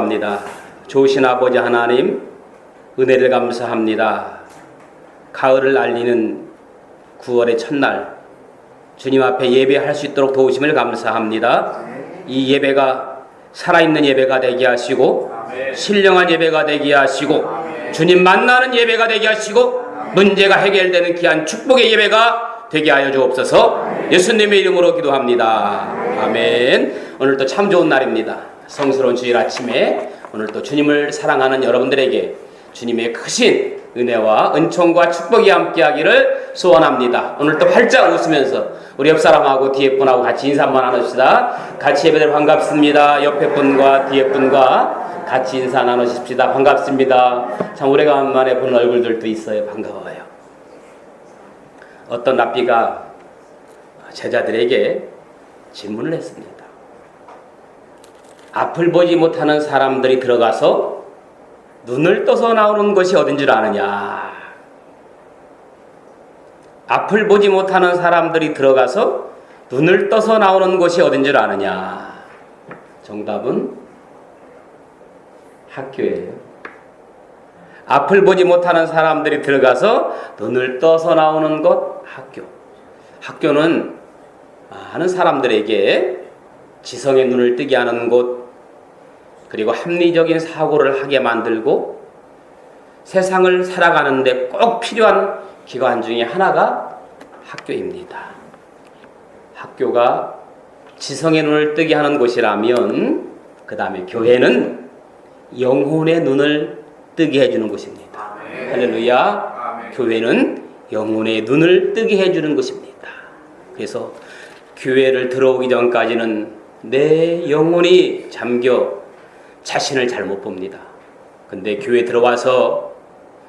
기도합니다. 좋으신 아버지 하나님, 은혜를 감사합니다. 가을을 알리는 9월의 첫날, 주님 앞에 예배할 수 있도록 도우심을 감사합니다. 이 예배가 살아있는 예배가 되게 하시고, 신령한 예배가 되게 하시고, 주님 만나는 예배가 되게 하시고, 문제가 해결되는 귀한 축복의 예배가 되게 하여 주옵소서. 예수님의 이름으로 기도합니다. 아멘. 오늘도 참 좋은 날입니다. 성스러운 주일 아침에 오늘도 주님을 사랑하는 여러분들에게 주님의 크신 은혜와 은총과 축복이 함께하기를 소원합니다. 오늘도 활짝 웃으면서 우리 옆 사람하고 뒤에 분하고 같이 인사 한번 나누시다. 같이 예배들 반갑습니다. 옆에 분과 뒤에 분과 같이 인사 나누십시다. 반갑습니다. 참 오래간만에 본 얼굴들도 있어요. 반가워요. 어떤 랍비가 제자들에게 질문을 했습니다. 앞을 보지 못하는 사람들이 들어가서 눈을 떠서 나오는 것이 어딘 줄 아느냐? 앞을 보지 못하는 사람들이 들어가서 눈을 떠서 나오는 것이 어딘 줄 아느냐? 정답은 학교예요. 앞을 보지 못하는 사람들이 들어가서 눈을 떠서 나오는 곳, 학교. 학교는 많은 사람들에게 지성의 눈을 뜨게 하는 곳, 그리고 합리적인 사고를 하게 만들고 세상을 살아가는데 꼭 필요한 기관 중에 하나가 학교입니다. 학교가 지성의 눈을 뜨게 하는 곳이라면 그 다음에 교회는 영혼의 눈을 뜨게 해주는 곳입니다. 아멘. 할렐루야. 아멘. 교회는 영혼의 눈을 뜨게 해주는 곳입니다. 그래서 교회를 들어오기 전까지는 내 영혼이 잠겨 자신을 잘 못 봅니다. 근데 교회 들어와서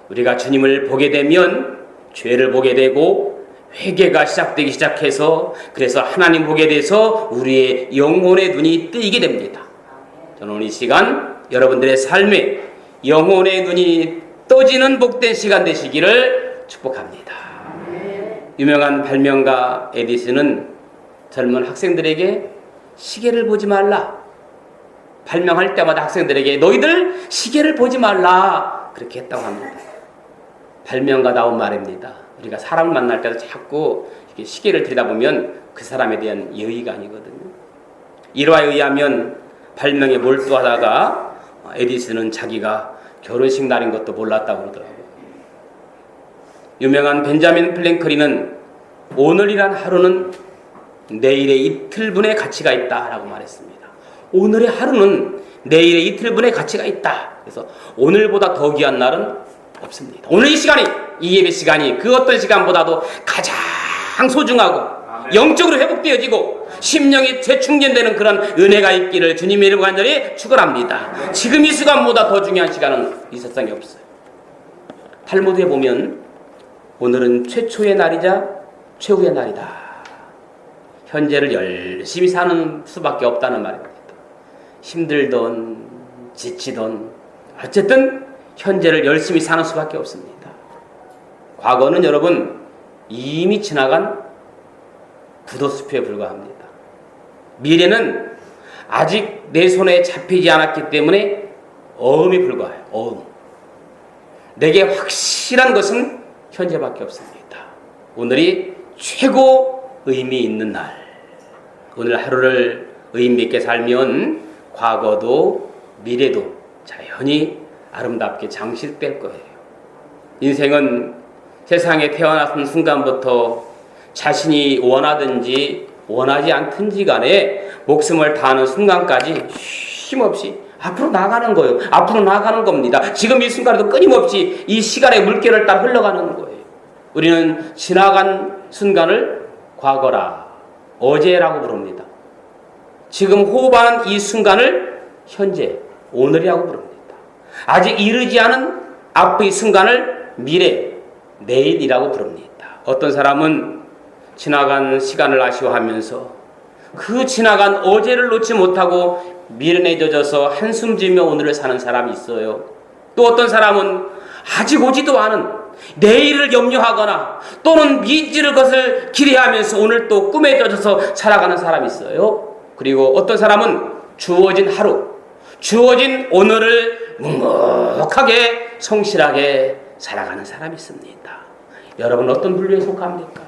우리가 주님을 보게 되면 죄를 보게 되고 회개가 시작되기 시작해서 그래서 하나님 보게 돼서 우리의 영혼의 눈이 뜨이게 됩니다. 저는 이 시간 여러분들의 삶에 영혼의 눈이 떠지는 복된 시간 되시기를 축복합니다. 유명한 발명가 에디슨은 젊은 학생들에게 시계를 보지 말라. 발명할 때마다 학생들에게 너희들 시계를 보지 말라. 그렇게 했다고 합니다. 발명가다운 말입니다. 우리가 사람을 만날 때도 자꾸 시계를 들여다보면 그 사람에 대한 예의가 아니거든요. 일화에 의하면 발명에 몰두하다가 에디슨은 자기가 결혼식 날인 것도 몰랐다고 그러더라고요. 유명한 벤자민 플랭클린은 오늘이란 하루는 내일의 이틀분의 가치가 있다라고 말했습니다. 오늘의 하루는 내일의 이틀분의 가치가 있다. 그래서 오늘보다 더 귀한 날은 없습니다. 오늘 이 시간이, 이 예배 시간이 그 어떤 시간보다도 가장 소중하고 영적으로 회복되어지고 심령이 재충전되는 그런 은혜가 있기를 주님의 이름으로 간절히 축원합니다. 지금 이 시간보다 더 중요한 시간은 이 세상에 없어요. 탈무드에 보면 오늘은 최초의 날이자 최후의 날이다. 현재를 열심히 사는 수밖에 없다는 말입니다. 힘들던 지치던 어쨌든 현재를 열심히 사는 수밖에 없습니다. 과거는 여러분 이미 지나간 부도숲에 불과합니다. 미래는 아직 내 손에 잡히지 않았기 때문에 어음이 불과해요. 어음. 내게 확실한 것은 현재밖에 없습니다. 오늘이 최고 의미 있는 날. 오늘 하루를 의미 있게 살면 과거도 미래도 자연히 아름답게 장식될 거예요. 인생은 세상에 태어났던 순간부터 자신이 원하든지 원하지 않든지 간에 목숨을 다하는 순간까지 쉼없이 앞으로 나가는 거예요. 앞으로 나가는 겁니다. 지금 이 순간에도 끊임없이 이 시간의 물결을 따라 흘러가는 거예요. 우리는 지나간 순간을 과거라, 어제라고 부릅니다. 지금 호흡하는 이 순간을 현재, 오늘이라고 부릅니다. 아직 이르지 않은 앞의 순간을 미래, 내일이라고 부릅니다. 어떤 사람은 지나간 시간을 아쉬워하면서 그 지나간 어제를 놓지 못하고 미련에 젖어서 한숨 지며 오늘을 사는 사람이 있어요. 또 어떤 사람은 아직 오지도 않은 내일을 염려하거나 또는 미지를 것을 기대하면서 오늘 또 꿈에 젖어서 살아가는 사람이 있어요. 그리고 어떤 사람은 주어진 하루, 주어진 오늘을 묵묵하게 성실하게 살아가는 사람이 있습니다. 여러분 어떤 분류에 속합니까?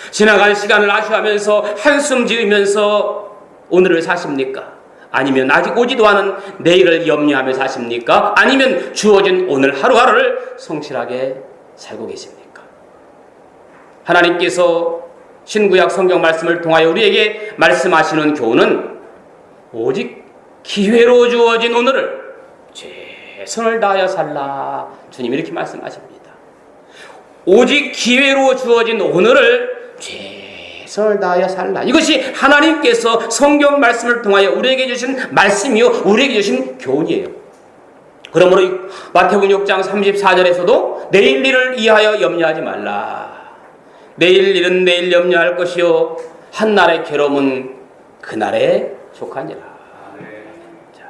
지나간 시간을 아쉬워하면서 한숨 지으면서 오늘을 사십니까? 아니면 아직 오지도 않은 내일을 염려하며 사십니까? 아니면 주어진 오늘 하루하루를 성실하게 살고 계십니까? 하나님께서 신구약 성경 말씀을 통하여 우리에게 말씀하시는 교훈은 오직 기회로 주어진 오늘을 최선을 다하여 살라. 주님 이렇게 말씀하십니다. 오직 기회로 주어진 오늘을 최선을 다하여 살라. 이것이 하나님께서 성경 말씀을 통하여 우리에게 주신 말씀이요 우리에게 주신 교훈이에요. 그러므로 마태복음 6장 34절에서도 내일 일을 위하여 염려하지 말라. 내일 일은 내일 염려할 것이요 한날의 괴로움은 그날에 속하니라. 자,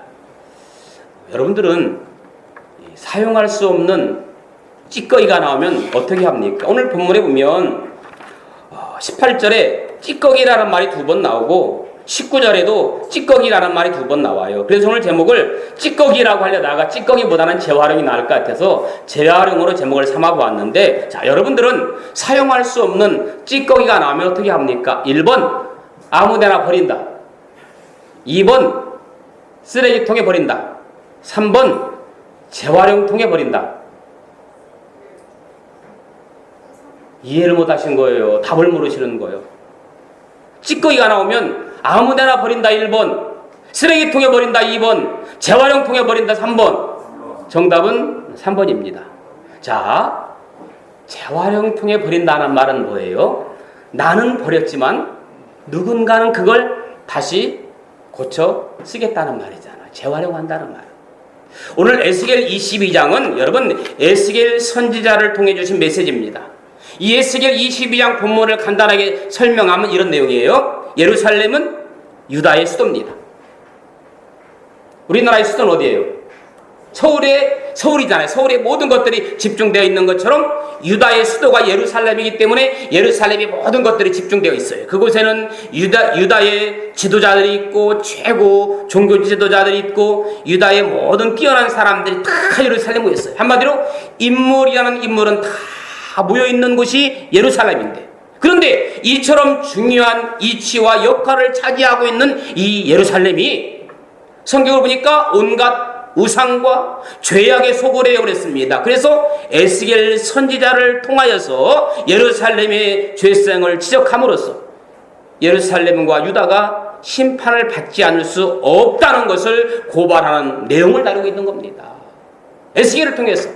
여러분들은 사용할 수 없는 찌꺼기가 나오면 어떻게 합니까? 오늘 본문에 보면 18절에 찌꺼기라는 말이 2번 나오고 19절에도 찌꺼기라는 말이 2번 나와요. 그래서 오늘 제목을 찌꺼기라고 하려다가 찌꺼기보다는 재활용이 나을 것 같아서 재활용으로 제목을 삼아보았는데, 자, 여러분들은 사용할 수 없는 찌꺼기가 나오면 어떻게 합니까? 1번 아무데나 버린다. 2번 쓰레기통에 버린다. 3번 재활용통에 버린다. 이해를 못 하신 거예요. 답을 모르시는 거예요. 찌꺼기가 나오면 아무데나 버린다 1번, 쓰레기통에 버린다 2번, 재활용통에 버린다 3번. 정답은 3번입니다. 자, 재활용통에 버린다는 말은 뭐예요? 나는 버렸지만 누군가는 그걸 다시 고쳐 쓰겠다는 말이잖아. 재활용한다는 말. 오늘 에스겔 22장은 여러분 에스겔 선지자를 통해 주신 메시지입니다. 이 에스겔 22장 본문을 간단하게 설명하면 이런 내용이에요. 예루살렘은 유다의 수도입니다. 우리나라의 수도는 어디예요? 서울이잖아요. 서울에 모든 것들이 집중되어 있는 것처럼 유다의 수도가 예루살렘이기 때문에 예루살렘에 모든 것들이 집중되어 있어요. 그곳에는 유다의 지도자들이 있고 최고 종교 지도자들이 있고 유다의 모든 뛰어난 사람들이 다 예루살렘에 모여 있어요. 한마디로 인물이라는 인물은 다 모여 있는 곳이 예루살렘인데, 그런데 이처럼 중요한 이치와 역할을 차지하고 있는 이 예루살렘이 성경을 보니까 온갖 우상과 죄악의 소굴에 오랬습니다. 그래서 에스겔 선지자를 통하여서 예루살렘의 죄성을 지적함으로써 예루살렘과 유다가 심판을 받지 않을 수 없다는 것을 고발하는 내용을 다루고 있는 겁니다. 에스겔을 통해서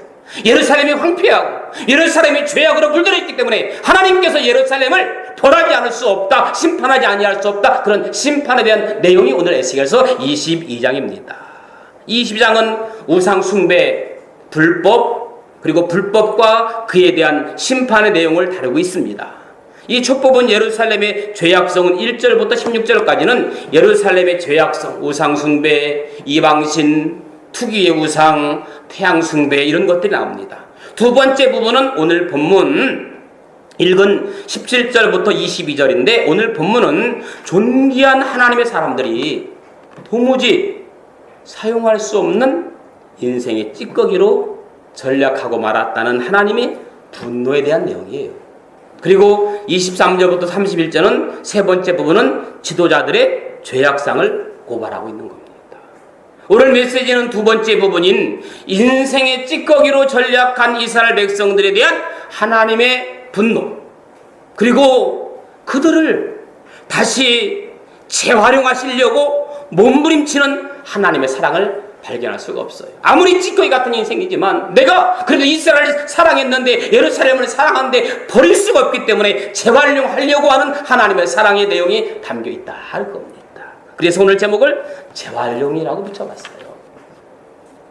예루살렘이 황폐하고 예루살렘이 죄악으로 물들어 있기 때문에 하나님께서 예루살렘을 벌하지 않을 수 없다, 심판하지 아니할 수 없다, 그런 심판에 대한 내용이 오늘 에스겔서 22장입니다. 22장은 우상 숭배, 불법, 그리고 불법과 그에 대한 심판의 내용을 다루고 있습니다. 이 첫 부분 예루살렘의 죄악성은 1절부터 16절까지는 예루살렘의 죄악성, 우상 숭배, 이방신, 투기의 우상, 태양 숭배 이런 것들이 나옵니다. 두 번째 부분은 오늘 본문 읽은 17절부터 22절인데 오늘 본문은 존귀한 하나님의 사람들이 도무지 사용할 수 없는 인생의 찌꺼기로 전략하고 말았다는 하나님의 분노에 대한 내용이에요. 그리고 23절부터 31절은 세 번째 부분은 지도자들의 죄악상을 고발하고 있는 겁니다. 오늘 메시지는 두 번째 부분인 인생의 찌꺼기로 전략한 이스라엘 백성들에 대한 하나님의 분노, 그리고 그들을 다시 재활용하시려고 몸부림치는 하나님의 사랑을 발견할 수가 없어요. 아무리 찌꺼기 같은 인생이지만 내가 그래도 이스라엘을 사랑했는데 예루살렘을 사랑하는데 버릴 수가 없기 때문에 재활용하려고 하는 하나님의 사랑의 내용이 담겨있다 할 겁니다. 그래서 오늘 제목을 재활용이라고 붙여봤어요.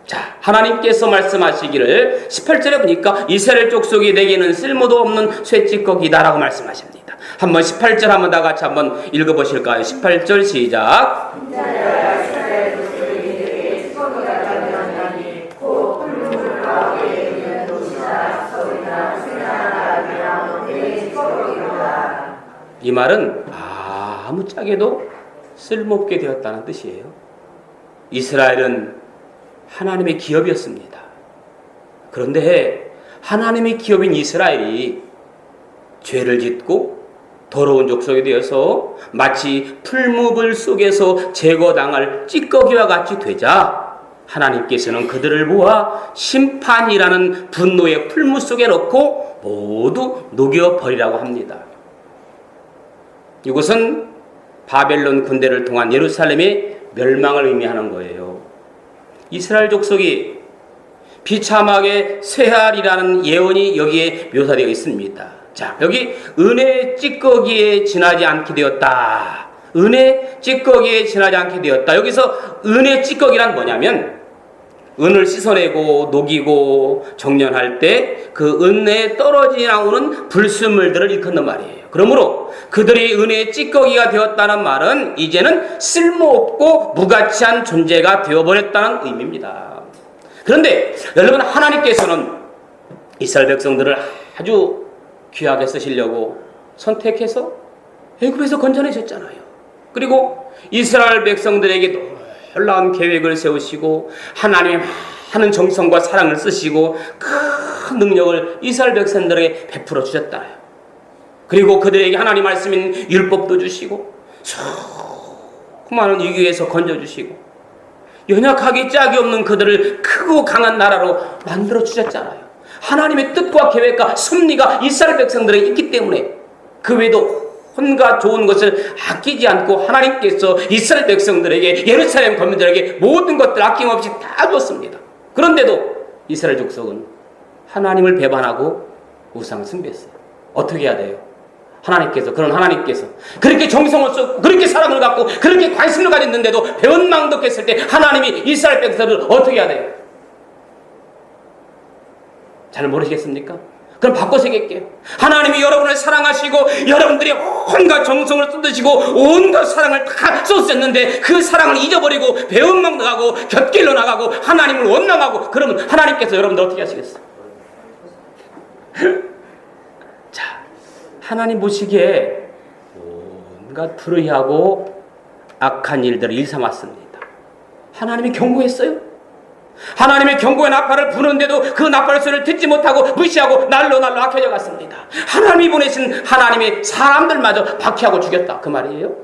자, 하나님께서 말씀하시기를 18절에 보니까 이스라엘 족속이 내게는 쓸모도 없는 쇠찌꺼기다라고 말씀하십니다. 한번 18절 한번 다 같이 한번 읽어보실까요? 18절 시작. 이 말은 아무짝에도 쓸모없게 되었다는 뜻이에요. 이스라엘은 하나님의 기업이었습니다. 그런데 하나님의 기업인 이스라엘이 죄를 짓고 더러운 족속이 되어서 마치 풀무불 속에서 제거당할 찌꺼기와 같이 되자 하나님께서는 그들을 모아 심판이라는 분노의 풀무 속에 넣고 모두 녹여버리라고 합니다. 이것은 바벨론 군대를 통한 예루살렘의 멸망을 의미하는 거예요. 이스라엘 족속이 비참하게 쇠할이라는 예언이 여기에 묘사되어 있습니다. 자, 여기 은혜 찌꺼기에 지나지 않게 되었다. 은혜 찌꺼기에 지나지 않게 되었다. 여기서 은혜 찌꺼기란 뭐냐면 은을 씻어내고 녹이고 정련할 때 그 은혜에 떨어지지 나오는 불순물들을 일컫는 말이에요. 그러므로 그들이 은혜의 찌꺼기가 되었다는 말은 이제는 쓸모없고 무가치한 존재가 되어버렸다는 의미입니다. 그런데 여러분, 하나님께서는 이스라엘 백성들을 아주 귀하게 쓰시려고 선택해서 애굽에서 건져내셨잖아요. 그리고 이스라엘 백성들에게 놀라운 계획을 세우시고 하나님의 많은 정성과 사랑을 쓰시고 큰 능력을 이스라엘 백성들에게 베풀어 주셨잖아요. 그리고 그들에게 하나님 말씀인 율법도 주시고 수많은 위기에서 건져주시고 연약하기 짝이 없는 그들을 크고 강한 나라로 만들어 주셨잖아요. 하나님의 뜻과 계획과 섭리가 이스라엘 백성들에 있기 때문에 그 외에도 온갖 좋은 것을 아끼지 않고 하나님께서 이스라엘 백성들에게, 예루살렘 거민들에게 모든 것들 아낌없이 다 줬습니다. 그런데도 이스라엘 족속은 하나님을 배반하고 우상을 숭배했어요. 어떻게 해야 돼요? 그런 하나님께서 그렇게 정성을 쏟고 그렇게 사랑을 갖고 그렇게 관심을 가졌는데도 배은망덕했을 때 하나님이 이스라엘 백성들을 어떻게 해야 돼요? 잘 모르시겠습니까? 그럼 바꿔서 얘기할게요. 하나님이 여러분을 사랑하시고 여러분들이 온갖 정성을 쏟으시고 온갖 사랑을 다 쏟으셨는데 그 사랑을 잊어버리고 배은망덕하고 곁길로 나가고 하나님을 원망하고 그러면 하나님께서 여러분들 어떻게 하시겠어요? 자, 하나님 보시기에 온갖 불의하고 악한 일들을 일삼았습니다. 하나님이 경고했어요? 하나님의 경고의 나팔을 부는데도 그 나팔 소리를 듣지 못하고 무시하고 날로 악해져 갔습니다. 하나님이 보내신 하나님의 사람들마저 박해하고 죽였다, 그 말이에요.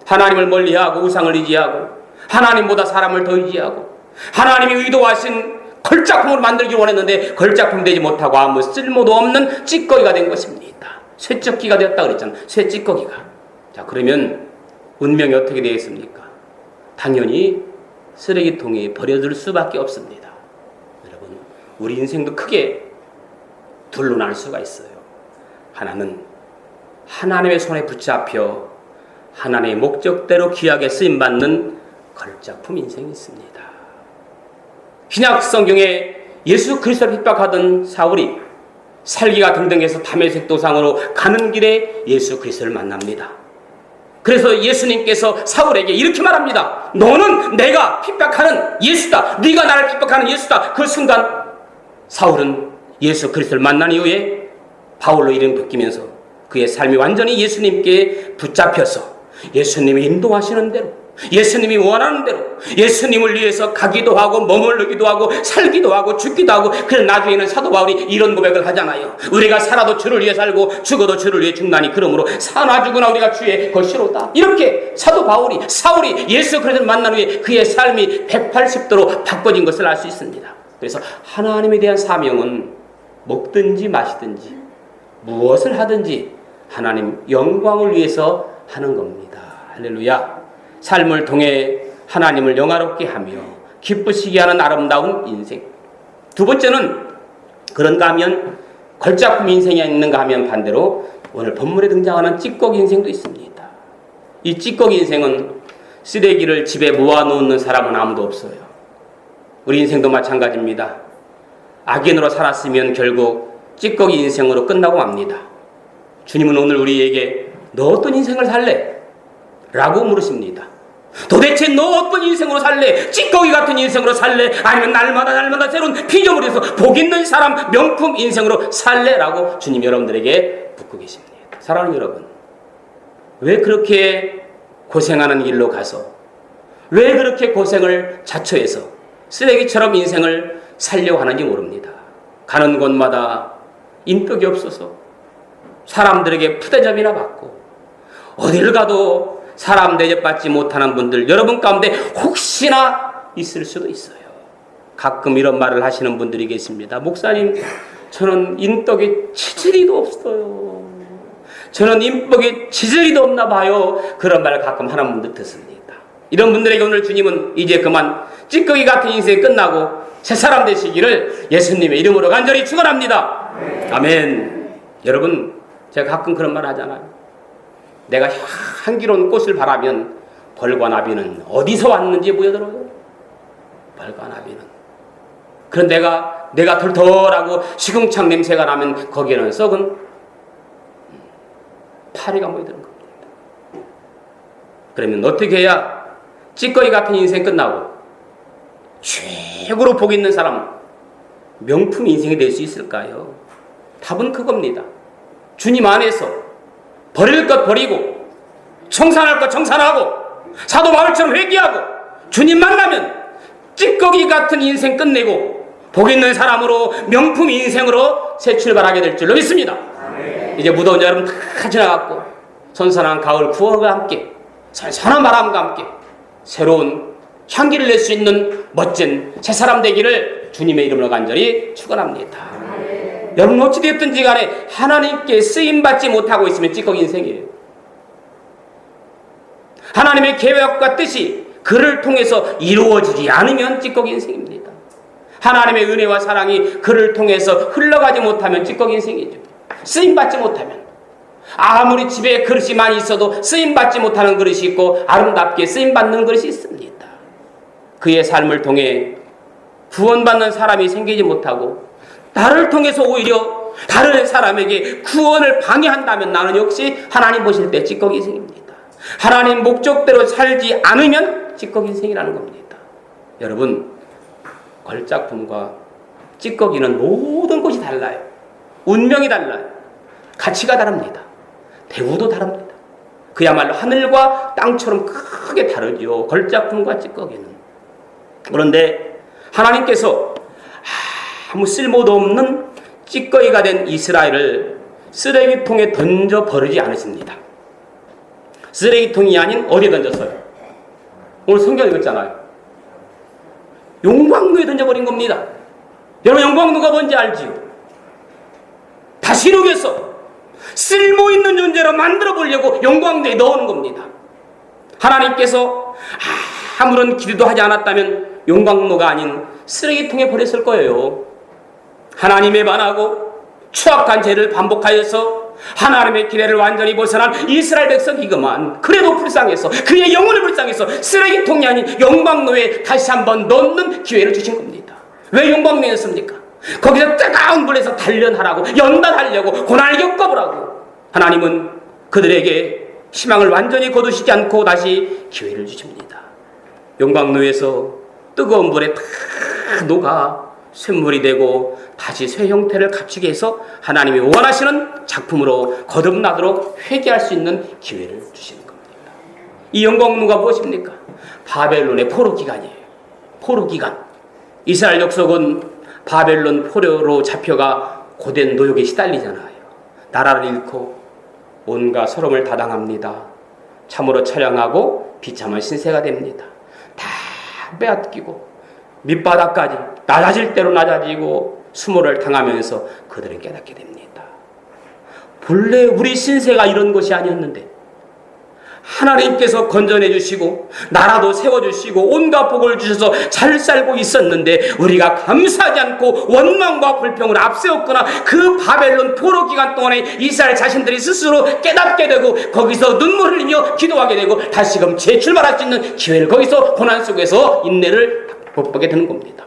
하나님을 멀리하고 우상을 의지하고 하나님보다 사람을 더 의지하고 하나님이 의도하신 걸작품을 만들기 원했는데 걸작품 되지 못하고 아무 쓸모도 없는 찌꺼기가 된 것입니다. 쇠쩍기가 되었다 그랬잖아요. 쇠찌꺼기가. 자, 그러면 운명이 어떻게 되겠습니까? 당연히 쓰레기통에 버려둘 수밖에 없습니다. 여러분, 우리 인생도 크게 둘로 나눌 수가 있어요. 하나는 하나님의 손에 붙잡혀 하나님의 목적대로 귀하게 쓰임받는 걸작품 인생이 있습니다. 신약 성경에 예수 그리스도를 핍박하던 사울이 살기가 등등해서 다메섹 도상으로 가는 길에 예수 그리스도를 만납니다. 그래서 예수님께서 사울에게 이렇게 말합니다. 너는 내가 핍박하는 예수다. 네가 나를 핍박하는 예수다. 그 순간 사울은 예수 그리스도를 만난 이후에 바울로 이름 바뀌면서 그의 삶이 완전히 예수님께 붙잡혀서 예수님이 인도하시는 대로, 예수님이 원하는 대로 예수님을 위해서 가기도 하고 머무르기도 하고 살기도 하고 죽기도 하고. 그래서 나중에는 사도 바울이 이런 고백을 하잖아요. 우리가 살아도 주를 위해 살고 죽어도 주를 위해 죽나니 그러므로 사나 죽으나 우리가 주의 것이로다. 이렇게 사도 사울이 예수 그리스도를 만난 후에 그의 삶이 180도로 바꿔진 것을 알 수 있습니다. 그래서 하나님에 대한 사명은 먹든지 마시든지 무엇을 하든지 하나님 영광을 위해서 하는 겁니다. 할렐루야. 삶을 통해 하나님을 영화롭게 하며 기쁘시게 하는 아름다운 인생. 두 번째는 그런가 하면 걸작품 인생이 있는가 하면 반대로 오늘 본문에 등장하는 찌꺼기 인생도 있습니다. 이 찌꺼기 인생은 쓰레기를 집에 모아놓는 사람은 아무도 없어요. 우리 인생도 마찬가지입니다. 악인으로 살았으면 결국 찌꺼기 인생으로 끝나고 맙니다. 주님은 오늘 우리에게 너 어떤 인생을 살래? 라고 물으십니다. 도대체 너 어떤 인생으로 살래? 찌꺼기 같은 인생으로 살래? 아니면 날마다 새로운 피조물에서 복 있는 사람 명품 인생으로 살래? 라고 주님 여러분들에게 묻고 계십니다. 사랑하는 여러분, 왜 그렇게 고생하는 길로 가서 왜 그렇게 고생을 자초해서 쓰레기처럼 인생을 살려고 하는지 모릅니다. 가는 곳마다 인격이 없어서 사람들에게 푸대접이나 받고 어딜 가도 사람 대접받지 못하는 분들 여러분 가운데 혹시나 있을 수도 있어요. 가끔 이런 말을 하시는 분들이 계십니다. 목사님, 저는 인덕이 치질이도 없어요. 저는 인복이 치질이도 없나 봐요. 그런 말을 가끔 하는 분들 듣습니다. 이런 분들에게 오늘 주님은 이제 그만 찌꺼기 같은 인생이 끝나고 새사람 되시기를 예수님의 이름으로 간절히 축원합니다. 아멘. 여러분, 제가 가끔 그런 말 하잖아요. 내가 향기로운 꽃을 바라면 벌과 나비는 어디서 왔는지 보여들어요. 벌과 나비는. 그런 내가 털털하고 시궁창 냄새가 나면 거기에는 썩은 파리가 모여드는 겁니다. 그러면 어떻게 해야 찌꺼기 같은 인생 끝나고 최고로 복 있는 사람, 명품 인생이 될 수 있을까요? 답은 그겁니다. 주님 안에서 버릴 것 버리고 청산할 것 청산하고 사도 바울처럼 회개하고 주님 만나면 찌꺼기 같은 인생 끝내고 복 있는 사람으로 명품 인생으로 새 출발하게 될 줄로 믿습니다. 이제 무더운 여름 다 지나갔고 선선한 가을 9월과 함께 선선한 바람과 함께 새로운 향기를 낼 수 있는 멋진 새사람 되기를 주님의 이름으로 간절히 축원합니다. 여러분 어찌되었든지 간에 하나님께 쓰임받지 못하고 있으면 찌꺼기 인생이에요. 하나님의 계획과 뜻이 그를 통해서 이루어지지 않으면 찌꺼기 인생입니다. 하나님의 은혜와 사랑이 그를 통해서 흘러가지 못하면 찌꺼기 인생이죠. 쓰임받지 못하면 아무리 집에 그릇이 많이 있어도 쓰임받지 못하는 그릇이 있고 아름답게 쓰임받는 그릇이 있습니다. 그의 삶을 통해 구원받는 사람이 생기지 못하고 나를 통해서 오히려 다른 사람에게 구원을 방해한다면 나는 역시 하나님 보실 때 찌꺼기 인생입니다. 하나님 목적대로 살지 않으면 찌꺼기 인생이라는 겁니다. 여러분, 걸작품과 찌꺼기는 모든 것이 달라요. 운명이 달라요. 가치가 다릅니다. 대우도 다릅니다. 그야말로 하늘과 땅처럼 크게 다르죠. 걸작품과 찌꺼기는. 그런데 하나님께서 아무 쓸모도 없는 찌꺼기가 된 이스라엘을 쓰레기통에 던져 버리지 않으십니다. 쓰레기통이 아닌 어디에 던졌어요? 오늘 성경 읽었잖아요. 용광로에 던져버린 겁니다. 여러분 용광로가 뭔지 알지요? 다시르기 위해서 쓸모있는 존재로 만들어보려고 용광로에 넣어놓은 겁니다. 하나님께서 아무런 기도도 하지 않았다면 용광로가 아닌 쓰레기통에 버렸을 거예요. 하나님에 반하고 추악한 죄를 반복하여서 하나님의 기대를 완전히 벗어난 이스라엘 백성이구만. 그래도 불쌍해서 그의 영혼을 불쌍해서 쓰레기통이 아닌 용광로에 다시 한번 넣는 기회를 주신 겁니다. 왜 용광로였습니까? 거기서 뜨거운 불에서 단련하라고, 연단하려고, 고난을 겪어보라고. 하나님은 그들에게 희망을 완전히 거두시지 않고 다시 기회를 주십니다. 용광로에서 뜨거운 불에 다 녹아 쇳물이 되고 다시 새 형태를 갖추게 해서 하나님이 원하시는 작품으로 거듭나도록 회개할 수 있는 기회를 주시는 겁니다. 이 용광로가 무엇입니까? 바벨론의 포로 기간이에요. 포로 기간. 이스라엘 족속은 바벨론 포로로 잡혀가 고된 노역에 시달리잖아요. 나라를 잃고 온갖 서름을 다당합니다. 참으로 처량하고 비참한 신세가 됩니다. 다 빼앗기고 밑바닥까지 낮아질 대로 낮아지고 수모를 당하면서 그들은 깨닫게 됩니다. 본래 우리 신세가 이런 것이 아니었는데 하나님께서 건져내 주시고 나라도 세워주시고 온갖 복을 주셔서 잘 살고 있었는데 우리가 감사하지 않고 원망과 불평을 앞세웠거나 그 바벨론 포로 기간 동안에 이스라엘 자신들이 스스로 깨닫게 되고 거기서 눈물 흘리며 기도하게 되고 다시금 재출발할 수 있는 기회를 거기서 고난 속에서 인내를 못 보게 되는 겁니다.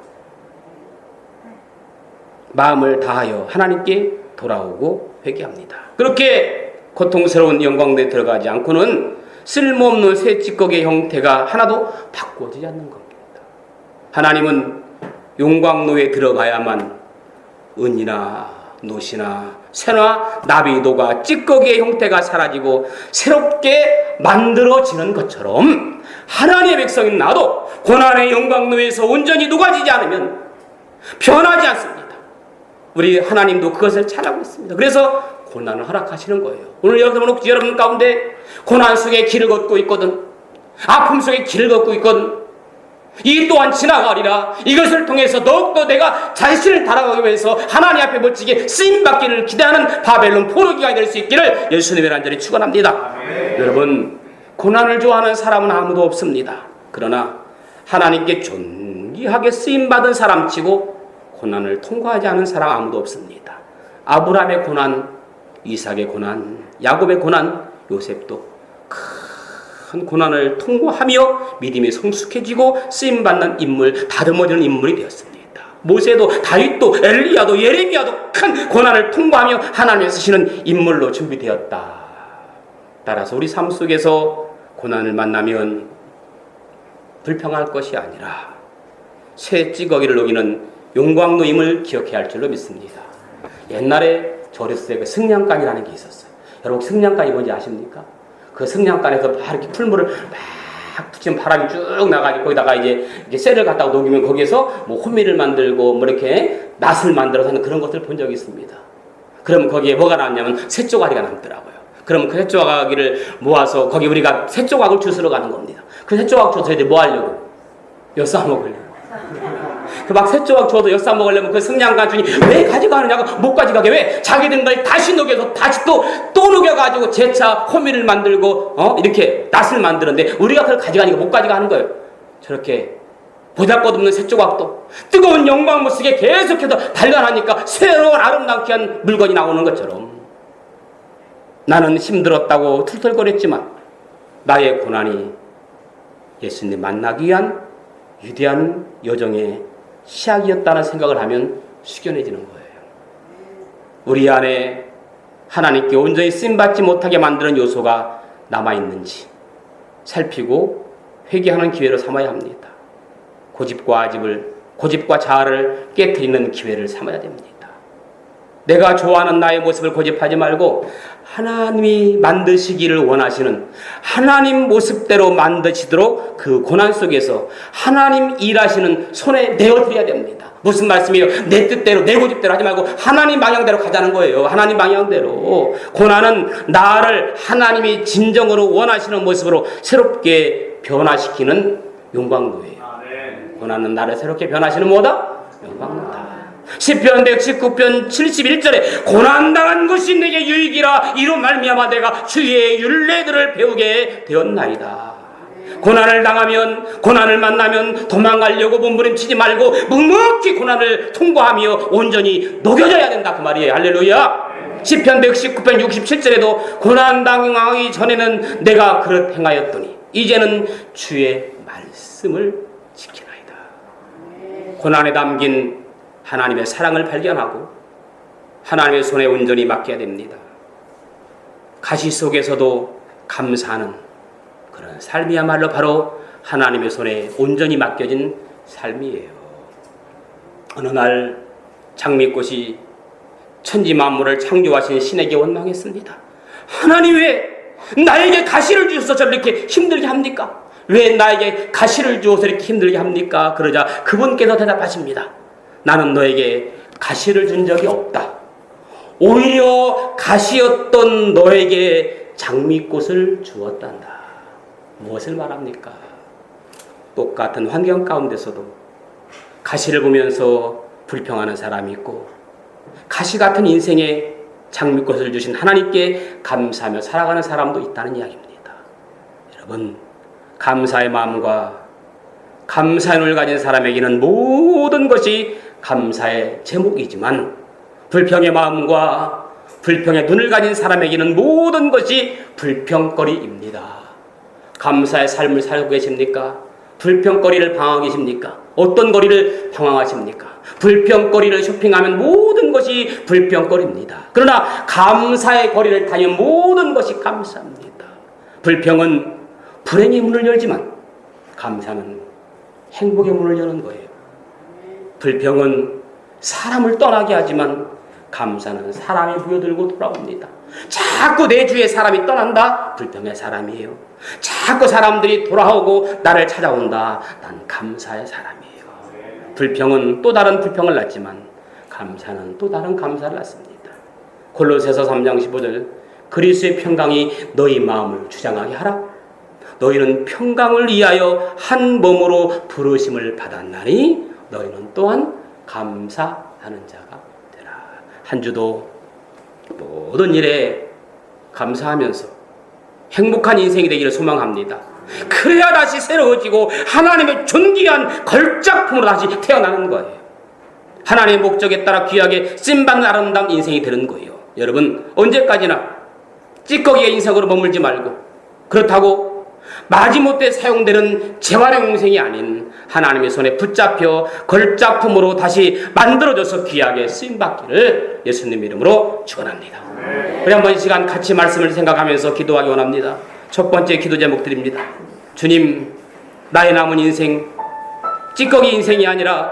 마음을 다하여 하나님께 돌아오고 회개합니다. 그렇게 고통스러운 영광로에 들어가지 않고는 쓸모없는 새 찌꺼기의 형태가 하나도 바꾸어지지 않는 겁니다. 하나님은 용광로에 들어가야만 은이나 노시나 새나 나비도가 찌꺼기의 형태가 사라지고 새롭게 만들어지는 것처럼 하나님의 백성인 나도 고난의 영광로에서 온전히 녹아지지 않으면 변하지 않습니다. 우리 하나님도 그것을 잘 알고 있습니다. 그래서 고난을 허락하시는 거예요. 오늘 여러분 가운데 고난 속에 길을 걷고 있거든, 아픔 속에 길을 걷고 있거든, 이 또한 지나가리라. 이것을 통해서 더욱더 내가 자신을 달아가기 위해서 하나님 앞에 멋지게 쓰임받기를 기대하는 바벨론 포로기가 될 수 있기를 예수님의 간절히 축원합니다. 여러분, 고난을 좋아하는 사람은 아무도 없습니다. 그러나 하나님께 존귀하게 쓰임받은 사람치고 고난을 통과하지 않은 사람 아무도 없습니다. 아브라함의 고난, 이삭의 고난, 야곱의 고난, 요셉도 큰 고난을 통과하며 믿음이 성숙해지고 쓰임받는 인물, 다듬어지는 인물이 되었습니다. 모세도, 다윗도, 엘리야도, 예레미야도 큰 고난을 통과하며 하나님이 쓰시는 인물로 준비되었다. 따라서 우리 삶 속에서 고난을 만나면 불평할 것이 아니라 새 찌꺼기를 녹이는 용광로임을 기억해야 할 줄로 믿습니다. 옛날에 저리스의 그 승량간이라는 게 있었어요. 여러분, 승량간이 뭔지 아십니까? 그 승량간에서 이렇게 풀물을 막 붙이면 바람이 쭉 나가지고 거기다가 이제 쇠를 갖다가 녹이면 거기에서 뭐 호미를 만들고 뭐 이렇게 낫을 만들어서 하는 그런 것들을 본 적이 있습니다. 그러면 거기에 뭐가 남냐면 쇠조각이가 남더라고요. 그러면 그 쇠조각을 모아서 거기 우리가 쇠조각을 주스러 가는 겁니다. 그 쇠조각 줘서 이제 뭐 하려고? 엿싸 먹으려고. 그 막 쇠조각 줘도 엿싸 먹으려면 그 승량간 주인이 왜 가져가느냐고, 못 가져가게 왜? 자기들 걸 다시 녹여서 다시 또 녹여가지고 재차 호미를 만들고 이렇게 낫을 만드는데 우리가 그걸 가져가니까 못 가져가는 거예요. 저렇게 보잘것없는 쇠조각도 뜨거운 영광 속에 계속해서 단련하니까 새로운 아름답게 한 물건이 나오는 것처럼 나는 힘들었다고 툴툴거렸지만 나의 고난이 예수님 만나기 위한 위대한 여정의 시작이었다는 생각을 하면 숙연해지는 거예요. 우리 안에 하나님께 온전히 쓰임받지 못하게 만드는 요소가 남아있는지 살피고 회개하는 기회로 삼아야 합니다. 고집과 자아를 깨트리는 기회를 삼아야 됩니다. 내가 좋아하는 나의 모습을 고집하지 말고 하나님이 만드시기를 원하시는 하나님 모습대로 만드시도록 그 고난 속에서 하나님 일하시는 손에 내어드려야 됩니다. 무슨 말씀이에요? 내 뜻대로, 내 고집대로 하지 말고 하나님 방향대로 가자는 거예요. 하나님 방향대로. 고난은 나를 하나님이 진정으로 원하시는 모습으로 새롭게 변화시키는 용광로예요. 고난은 나를 새롭게 변화시는 뭐다? 용광로다. 시편 119편 71절에 고난당한 것이 내게 유익이라 이로 말미암아 내가 주의 율례들을 배우게 되었나이다. 고난을 당하면, 고난을 만나면 도망가려고 몸부림치지 말고 묵묵히 고난을 통과하며 온전히 녹여져야 된다, 그 말이에요. 할렐루야. 시편 119편 67절에도 고난당하기 전에는 내가 그릇 행하였더니 이제는 주의 말씀을 지키나이다. 고난에 담긴 하나님의 사랑을 발견하고 하나님의 손에 온전히 맡겨야 됩니다. 가시 속에서도 감사하는 그런 삶이야말로 바로 하나님의 손에 온전히 맡겨진 삶이에요. 어느 날 장미꽃이 천지 만물을 창조하신 신에게 원망했습니다. 하나님 왜 나에게 가시를 주셔서 저렇게 힘들게 합니까? 왜 나에게 가시를 주어서 이렇게 힘들게 합니까? 그러자 그분께서 대답하십니다. 나는 너에게 가시를 준 적이 없다. 오히려 가시였던 너에게 장미꽃을 주었단다. 무엇을 말합니까? 똑같은 환경 가운데서도 가시를 보면서 불평하는 사람이 있고 가시 같은 인생에 장미꽃을 주신 하나님께 감사하며 살아가는 사람도 있다는 이야기입니다. 여러분, 감사의 마음과 감사의 눈을 가진 사람에게는 모든 것이 감사의 제목이지만 불평의 마음과 불평의 눈을 가진 사람에게는 모든 것이 불평거리입니다. 감사의 삶을 살고 계십니까? 불평거리를 방황하고 계십니까? 어떤 거리를 방황하십니까? 불평거리를 쇼핑하면 모든 것이 불평거리입니다. 그러나 감사의 거리를 다니면 모든 것이 감사합니다. 불평은 불행의 문을 열지만 감사는 행복의 문을 여는 거예요. 불평은 사람을 떠나게 하지만 감사는 사람이 부여들고 돌아옵니다. 자꾸 내 주위에 사람이 떠난다? 불평의 사람이에요. 자꾸 사람들이 돌아오고 나를 찾아온다? 난 감사의 사람이에요. 불평은 또 다른 불평을 낳지만 감사는 또 다른 감사를 낳습니다. 골로새서 3장 15절 그리스도의 평강이 너희 마음을 주장하게 하라. 너희는 평강을 위하여 한 몸으로 부르심을 받았나니 너희는 또한 감사하는 자가 되라. 한 주도 모든 일에 감사하면서 행복한 인생이 되기를 소망합니다. 그래야 다시 새로워지고 하나님의 존귀한 걸작품으로 다시 태어나는 거예요. 하나님의 목적에 따라 귀하게 쓰임받는 아름다운 인생이 되는 거예요. 여러분 언제까지나 찌꺼기의 인생으로 머물지 말고 그렇다고 마지못해 사용되는 재활용 인생이 아닌 하나님의 손에 붙잡혀 걸작품으로 다시 만들어져서 귀하게 쓰임받기를 예수님 이름으로 축원합니다. 우리 한번 이 시간 같이 말씀을 생각하면서 기도하기 원합니다. 첫 번째 기도 제목 드립니다. 주님, 나의 남은 인생 찌꺼기 인생이 아니라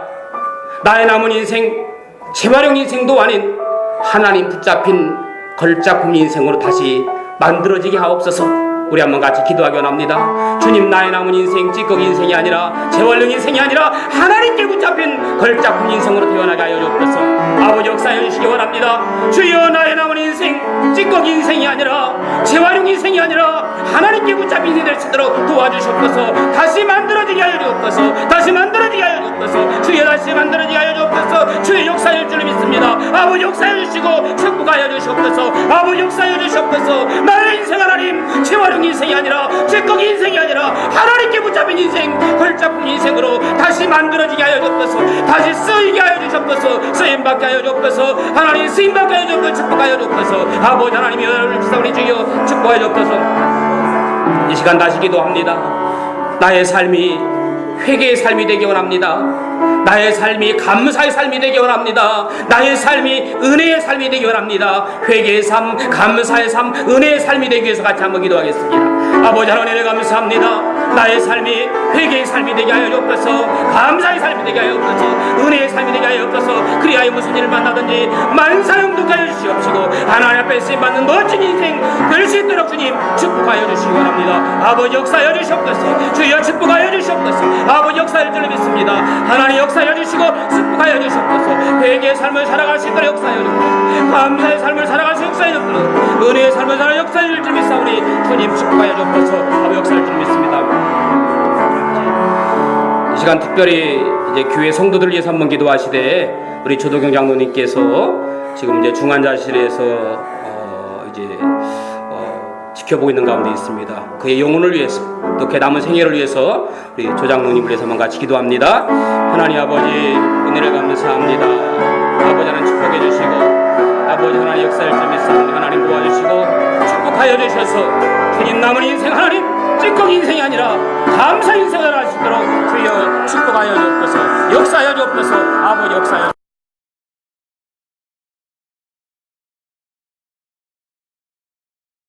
나의 남은 인생 재활용 인생도 아닌 하나님 붙잡힌 걸작품 인생으로 다시 만들어지게 하옵소서. 우리 한번 같이 기도하기 원합니다. 주님, 나의 남은 인생 찌꺼기 인생이 아니라 재활용 인생이 아니라 하나님께 붙잡힌 걸작품 인생으로 태어나게 하여 주옵소서. 아버지 역사해 주시기 원합니다. 주여, 나의 남은 인생 찌꺼기 인생이 아니라 재활용 인생이 아니라 하나님께 붙잡힌 인생이 될 수 있도록 도와주시옵소서. 다시 만들어지게 하여 주옵소서. 다시 만들어지게 하여 주옵소서. 주여, 다시 만들어지게 하여 주옵소서. 주의 역사할 줄 믿습니다. 아버지 역사해 주시고 축복하여 주시옵소서. 아버지 역사해 주시옵소서. 나의 인생 하나님 재활용 인생이 아니라 찌꺼기 인생이 아니라 하나님께 붙잡힌 인생 걸작품 인생으로 다시 만들어지게 하여 주옵소서. 다시 쓰이게 하여 주옵소서. 쓰임받게 하여 주옵소서. 하나님 쓰임받게 하여 주옵소서. 축복하여 주옵소서. 아버지 하나님이 여러분을 우리 주여 축복하여 주옵소서. 이 시간 다시 기도합니다. 나의 삶이 회개의 삶이 되기 원합니다. 나의 삶이 감사의 삶이 되기 원합니다. 나의 삶이 은혜의 삶이 되기 원합니다. 회개의 삶, 감사의 삶, 은혜의 삶이 되기 위해서 같이 한번 기도하겠습니다. 아버지 하나님 감사합니다. 나의 삶이 회개의 삶이 되게 하여 주옵소서. 감사의 삶이 되게 하여 주옵소서. 은혜의 삶이 되게 하여 주옵소서. 그리하여 무슨 일을 만나든지 만사형독하여 주시옵시고 하나님 앞에 쓰임받는 멋진 인생 될 수 있도록 주님 축복하여 주시기 원합니다. 아버지 역사하여 주시옵소서. 주여 축복하여 주시옵소서. 아버지 역사할 줄 믿습니다. 하나님 역사하여 주시고 축복하여 주시옵소서. 회개의 삶을 살아갈 수 있도록 역사하여 주옵소서. 감사의 삶을 살아갈 수 있도록 역사하여 주옵소서. 은혜의 삶을 살아갈 역사할 줄 믿사오니 주님 축복하여 주옵소서. 아버지 역사할 줄 믿습니다. 이 시간 특별히 이제 교회 성도들 위해서 한번 기도하시되 우리 조도경 장로님께서 지금 이제 중환자실에서 지켜보고 있는 가운데 있습니다. 그의 영혼을 위해서 또 그 남은 생애를 위해서 우리 조장로님을 위해서 한번 같이 기도합니다. 하나님 아버지 은혜를 감사합니다. 아버지 하나님 축복해 주시고 아버지 하나님 역사를 좀 믿습니다. 하나님 도와주시고 축복하여 주셔서 주님 남은 인생 하나님 찌꺼기 인생이 아니라 감사 인생을 할 수 있도록 주여 축복하여 주옵소서. 역사하여 주옵소서. 아버지 역사하여